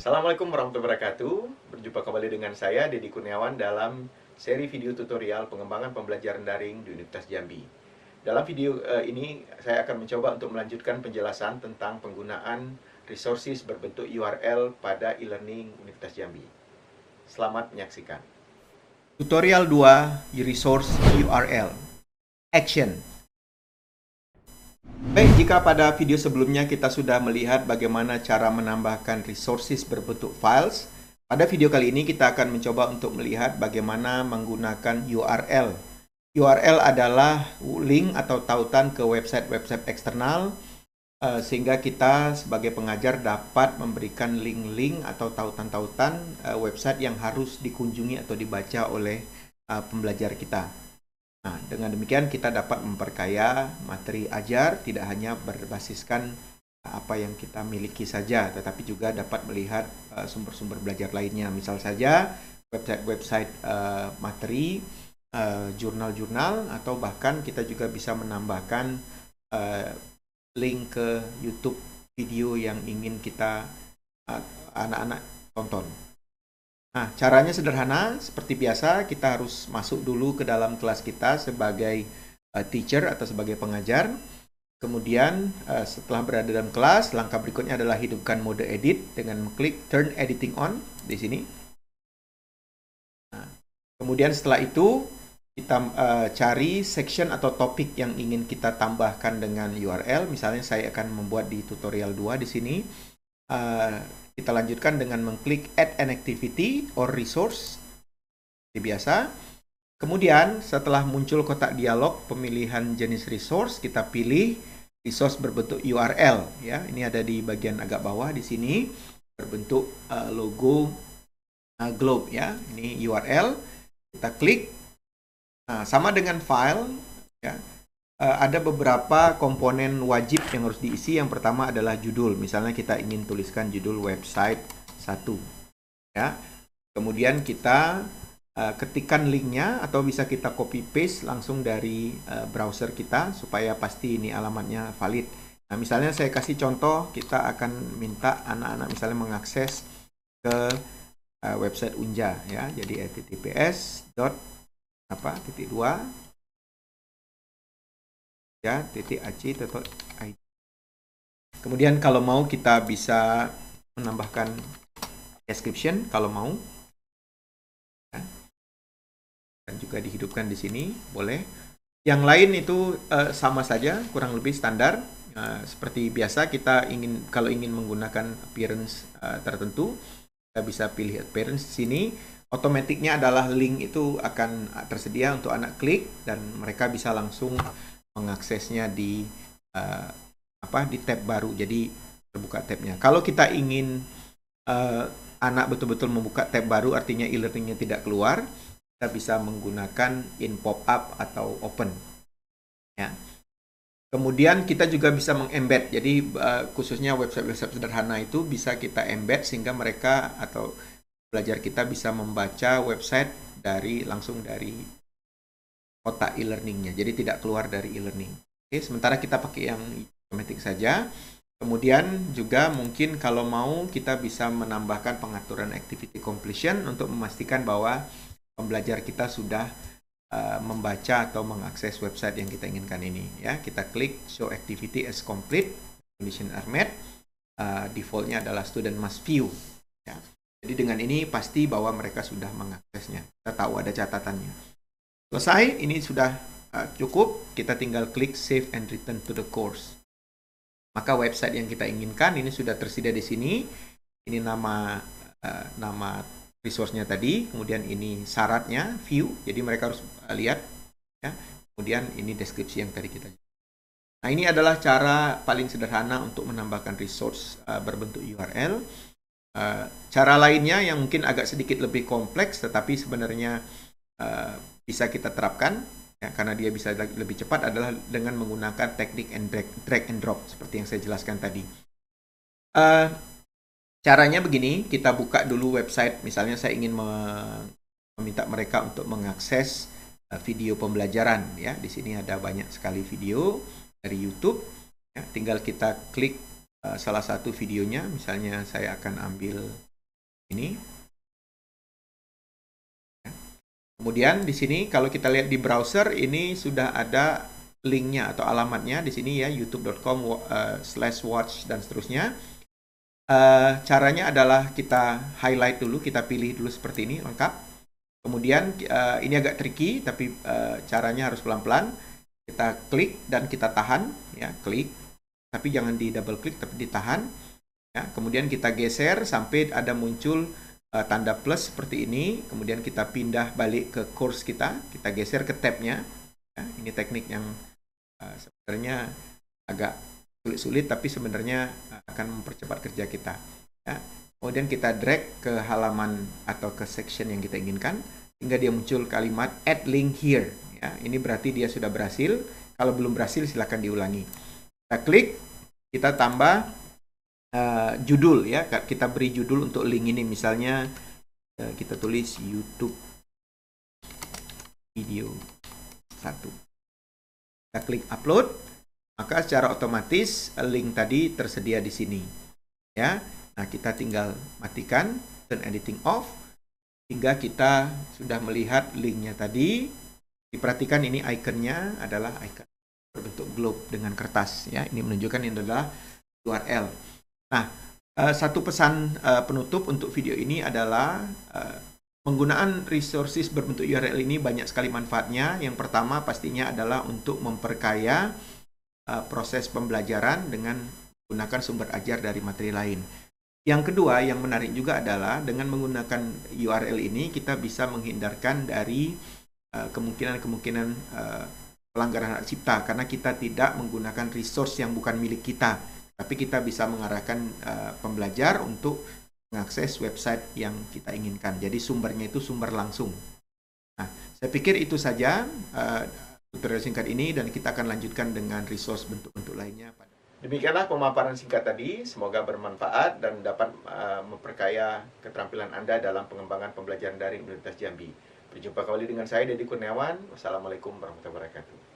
Assalamualaikum warahmatullahi wabarakatuh. Berjumpa kembali dengan saya, Deddy Kurniawan, dalam seri video tutorial pengembangan pembelajaran daring di Universitas Jambi. Dalam video ini, saya akan mencoba untuk melanjutkan penjelasan tentang penggunaan resources berbentuk URL pada e-learning Universitas Jambi. Selamat menyaksikan. Tutorial 2, Resource URL. Action. Baik, jika pada video sebelumnya kita sudah melihat bagaimana cara menambahkan resources berbentuk files, pada video kali ini kita akan mencoba untuk melihat bagaimana menggunakan URL. URL adalah link atau tautan ke website-website eksternal, sehingga kita sebagai pengajar dapat memberikan link-link atau tautan-tautan website yang harus dikunjungi atau dibaca oleh pembelajar kita. Nah, dengan demikian kita dapat memperkaya materi ajar, tidak hanya berbasiskan apa yang kita miliki saja, tetapi juga dapat melihat sumber-sumber belajar lainnya. Misal saja website-website materi, jurnal-jurnal, atau bahkan kita juga bisa menambahkan link ke YouTube video yang ingin kita anak-anak tonton. Nah, caranya sederhana. Seperti biasa, kita harus masuk dulu ke dalam kelas kita sebagai teacher atau sebagai pengajar. Kemudian, setelah berada dalam kelas, langkah berikutnya adalah hidupkan mode edit dengan mengklik Turn Editing On di sini. Nah, kemudian setelah itu, kita cari section atau topik yang ingin kita tambahkan dengan URL. Misalnya, saya akan membuat di tutorial 2 di sini. Kita lanjutkan dengan mengklik Add an Activity or Resource seperti biasa. Kemudian setelah muncul kotak dialog pemilihan jenis resource, kita pilih resource berbentuk URL. Ya, ini ada di bagian agak bawah di sini berbentuk logo globe. Ya, ini URL. Kita klik. Nah, sama dengan file. Ya. Ada beberapa komponen wajib yang harus diisi. Yang pertama adalah judul. Misalnya kita ingin tuliskan judul website 1. Ya. Kemudian kita ketikkan linknya, atau bisa kita copy paste langsung dari browser kita supaya pasti ini alamatnya valid. Nah, misalnya saya kasih contoh, kita akan minta anak-anak misalnya mengakses ke website Unja, ya. Jadi https://.2 ya, .ac.id. Kemudian kalau mau kita bisa menambahkan description kalau mau, ya. Dan juga dihidupkan di sini boleh. Yang lain itu sama saja, kurang lebih standar. Seperti biasa, kita kalau ingin menggunakan appearance tertentu, kita bisa pilih appearance di sini. Otomatiknya adalah link itu akan tersedia untuk anak klik dan mereka bisa langsung mengaksesnya di tab baru. Jadi terbuka tabnya. Kalau kita ingin anak betul-betul membuka tab baru, artinya e-learningnya tidak keluar, kita bisa menggunakan in pop-up atau open. Ya. Kemudian kita juga bisa mengembed. Jadi khususnya website-website sederhana itu bisa kita embed sehingga mereka atau pelajar kita bisa membaca website langsung dari kotak e-learningnya, jadi tidak keluar dari e-learning. Oke, sementara kita pakai yang otomatis saja. Kemudian juga mungkin kalau mau kita bisa menambahkan pengaturan activity completion untuk memastikan bahwa pembelajar kita sudah membaca atau mengakses website yang kita inginkan ini. Ya, kita klik Show Activity as Complete, condition are met. Defaultnya adalah student must view. Ya. Jadi dengan ini pasti bahwa mereka sudah mengaksesnya. Kita tahu ada catatannya. Selesai, ini sudah cukup. Kita tinggal klik Save and Return to the Course. Maka website yang kita inginkan ini sudah tersedia di sini. Ini nama resource-nya tadi. Kemudian ini syaratnya, view. Jadi mereka harus lihat. Ya. Kemudian ini deskripsi yang tadi kita. Nah, ini adalah cara paling sederhana untuk menambahkan resource berbentuk URL. Cara lainnya yang mungkin agak sedikit lebih kompleks, tetapi sebenarnya bisa kita terapkan, ya, karena dia bisa lebih cepat, adalah dengan menggunakan teknik drag and drop, seperti yang saya jelaskan tadi. Caranya begini, kita buka dulu website, misalnya saya ingin meminta mereka untuk mengakses video pembelajaran, ya. Di sini ada banyak sekali video dari YouTube, ya. Tinggal kita klik salah satu videonya, misalnya saya akan ambil ini. Ya. Kemudian di sini kalau kita lihat di browser, ini sudah ada linknya atau alamatnya di sini, ya, youtube.com/watch dan seterusnya. Caranya adalah kita highlight dulu, kita pilih dulu seperti ini, lengkap. Kemudian ini agak tricky, tapi caranya harus pelan-pelan. Kita klik dan kita tahan, ya, klik. Tapi jangan di double klik, tapi ditahan. Ya, kemudian kita geser sampai ada muncul tanda plus seperti ini. Kemudian kita pindah balik ke course kita geser ke tabnya. Ya, ini teknik yang sebenarnya agak sulit-sulit, tapi sebenarnya akan mempercepat kerja kita. Ya. Kemudian kita drag ke halaman atau ke section yang kita inginkan, hingga dia muncul kalimat add link here. Ya, ini berarti dia sudah berhasil. Kalau belum berhasil, silakan diulangi. Kita klik, kita tambah judul, ya. Kita beri judul untuk link ini, misalnya kita tulis YouTube video 1. Kita klik upload, maka secara otomatis link tadi tersedia di sini, ya. Nah, kita tinggal matikan turn editing off hingga kita sudah melihat linknya tadi. Diperhatikan ini ikonnya adalah icon berbentuk globe dengan kertas, ya. Ini menunjukkan ini adalah URL. Nah, satu pesan penutup untuk video ini adalah penggunaan resources berbentuk URL ini banyak sekali manfaatnya. Yang pertama pastinya adalah untuk memperkaya proses pembelajaran dengan menggunakan sumber ajar dari materi lain. Yang kedua, yang menarik juga adalah dengan menggunakan URL ini kita bisa menghindarkan dari kemungkinan-kemungkinan pelanggaran hak cipta, karena kita tidak menggunakan resource yang bukan milik kita, tapi kita bisa mengarahkan pembelajar untuk mengakses website yang kita inginkan. Jadi sumbernya itu sumber langsung. Nah, saya pikir itu saja tutorial singkat ini, dan kita akan lanjutkan dengan resource bentuk-bentuk lainnya. Demikianlah pemaparan singkat tadi, semoga bermanfaat dan dapat memperkaya keterampilan Anda dalam pengembangan pembelajaran daring Universitas Jambi. Berjumpa kembali dengan saya, Deddy Kurniawan. Wassalamualaikum warahmatullahi wabarakatuh.